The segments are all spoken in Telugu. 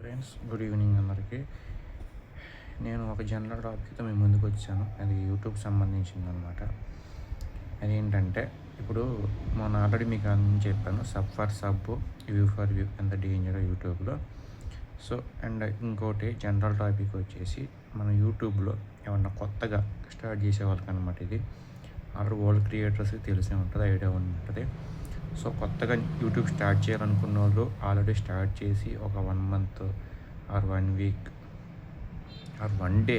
ఫ్రెండ్స్, గుడ్ ఈవినింగ్ అందరికీ. నేను ఒక జనరల్ టాపిక్తో మీ ముందుకు వచ్చాను. అది యూట్యూబ్ సంబంధించింది అనమాట. అదేంటంటే, ఇప్పుడు మొన్న ఆల్రెడీ మీకు అన్నీ చెప్పాను, sub for sub, view for view ఎంత డేంజర్ యూట్యూబ్లో. సో అండ్ ఇంకోటి జనరల్ టాపిక్ వచ్చేసి, మన యూట్యూబ్లో ఏమన్నా కొత్తగా స్టార్ట్ చేసే వాళ్ళకి అనమాట. ఇది ఆల్రెడీ ఓల్డ్ క్రియేటర్స్కి తెలిసే ఉంటుంది, ఐడియా ఉంటుంది. సో కొత్తగా యూట్యూబ్ స్టార్ట్ చేయాలనుకున్న వాళ్ళు ఆల్రెడీ స్టార్ట్ చేసి ఒక 1 month or 1 week or 1 day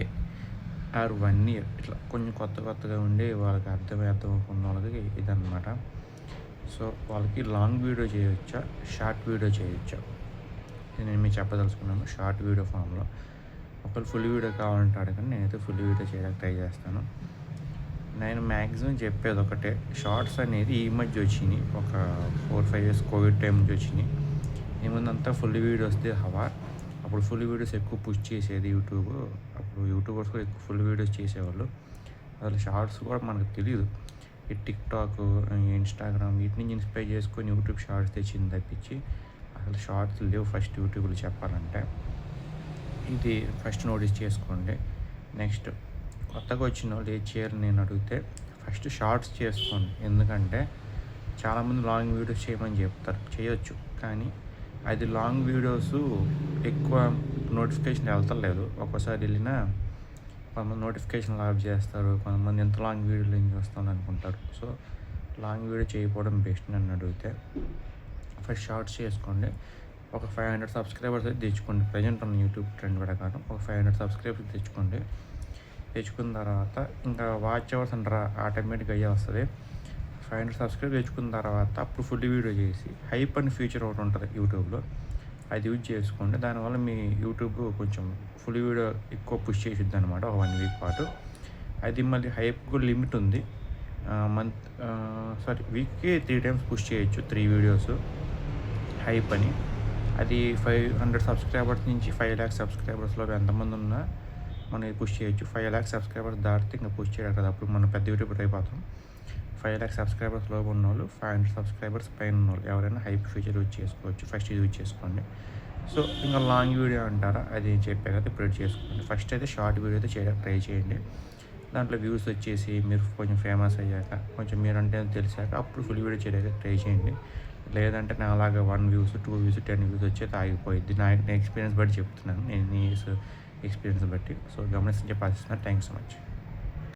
or 1 year ఇట్లా కొంచెం కొత్తగా ఉండి వాళ్ళకి అర్థమవుతున్న వాళ్ళకి ఇదన్నమాట. సో వాళ్ళకి లాంగ్ వీడియో చేయొచ్చా, షార్ట్ వీడియో చేయొచ్చా, నేను మీకు చెప్పదలుచుకున్నాను. షార్ట్ వీడియో ఫామ్లో ఒకళ్ళు ఫుల్ వీడియో కావాలంటే అడగండి, నేనైతే ఫుల్ వీడియో చేయడానికి ట్రై చేస్తాను. నేను మ్యాక్సిమం చెప్పేది ఒకటే, షార్ట్స్ అనేది ఈ మధ్య వచ్చినాయి, ఒక 4-5 ఇయర్స్ కోవిడ్ టైం నుంచి వచ్చినాయి. ఈ ముందంతా ఫుల్ వీడియోస్ది హవా. అప్పుడు ఫుల్ వీడియోస్ ఎక్కువ పుష్ చేసేది యూట్యూబ్. అప్పుడు యూట్యూబర్స్ కూడా ఎక్కువ ఫుల్ వీడియోస్ చేసేవాళ్ళు. అసలు షార్ట్స్ కూడా మనకు తెలియదు. ఈ టిక్టాక్, ఇన్స్టాగ్రామ్ వీటి నుంచి ఇన్స్పైర్ చేసుకొని యూట్యూబ్ షార్ట్స్ తెచ్చింది తప్పించి అసలు షార్ట్స్ లేవు ఫస్ట్ యూట్యూబ్లో చెప్పాలంటే. ఇది ఫస్ట్ నోటీస్ చేసుకోండి. నెక్స్ట్, కొత్తగా వచ్చిన వాళ్ళు ఏది చేయాలని నేను అడిగితే ఫస్ట్ షార్ట్స్ చేసుకోండి. ఎందుకంటే చాలామంది లాంగ్ వీడియోస్ చేయమని చెప్తారు, చేయొచ్చు, కానీ అది లాంగ్ వీడియోస్ ఎక్కువ నోటిఫికేషన్ వెళ్తలేదు. ఒక్కోసారి వెళ్ళినా కొంతమంది నోటిఫికేషన్ ఆఫ్ చేస్తారు, కొంతమంది ఎంత లాంగ్ వీడియోలు ఏం చూస్తాను అనుకుంటారు. సో లాంగ్ వీడియో చేయకపోవడం బెస్ట్ నన్ను అడిగితే. ఫస్ట్ షార్ట్స్ చేసుకోండి. ఒక 500 సబ్స్క్రైబర్స్ అయితే తెచ్చుకోండి. ప్రజెంట్ ఉన్న యూట్యూబ్ ట్రెండ్ ప్రకారం ఒక 500 సబ్స్క్రైబర్స్ తెచ్చుకోండి. తెచ్చుకున్న తర్వాత ఇంకా వాచ్ అవర్స్ అంటారా ఆటోమేటిక్గా అయ్యే వస్తుంది. 500 సబ్స్క్రైబ్ తెచ్చుకున్న తర్వాత అప్పుడు ఫుల్ వీడియో చేసి హైప్ అని ఫీచర్ ఒకటి ఉంటుంది యూట్యూబ్లో, అది యూజ్ చేసుకోండి. దానివల్ల మీ యూట్యూబ్ కొంచెం ఫుల్ వీడియో ఎక్కువ పుష్ చేసిద్ది అనమాట, ఒక 1 వీక్ పాటు. అది మళ్ళీ హైప్ కూడా లిమిట్ ఉంది. వీక్కి 3 టైమ్స్ పుష్ చేయొచ్చు, 3 వీడియోస్ హైప్ అని. అది 500 సబ్స్క్రైబర్స్ నుంచి 5 lakhs సబ్స్క్రైబర్స్లో ఎంతమంది ఉన్నా మనం పుష్ చేయొచ్చు. 5 lakhs సబ్స్క్రైబర్స్ దాటితే ఇంకా పుష్ చేయడం కదా, అప్పుడు మనం పెద్ద యూట్యూబర్ అయిపోతాం. 5 lakhs సబ్స్క్రైబర్స్లో ఉన్న వాళ్ళు, 500 సబ్స్క్రైబర్స్ పైన ఉన్న వాళ్ళు ఎవరైనా హైప్ ఫీచర్ యూజ్ చేసుకోవచ్చు. ఫస్ట్ యూజ్ చేసుకోండి. సో ఇంకా లాంగ్ వీడియో అంటారా, అది చెప్పే కదా, ఇప్పుడు చేసుకోండి. ఫస్ట్ అయితే షార్ట్ వీడియో అయితే చేయడానికి ట్రై చేయండి. దాంట్లో వ్యూస్ వచ్చేసి మీరు కొంచెం ఫేమస్ అయ్యాక, కొంచెం మీరంటే తెలిసాక అప్పుడు ఫుల్ వీడియో చేయడానికి ట్రై చేయండి. లేదంటే నా అలాగా 1 views 2 views 10 views వచ్చేది ఆగిపోయింది. నా ఎక్స్పీరియన్స్ బట్టి చెప్తున్నాను, నేను ఎక్స్పీరియన్స్ బట్టి. సో గమనించి చెప్పాల్సిన. Thanks so much.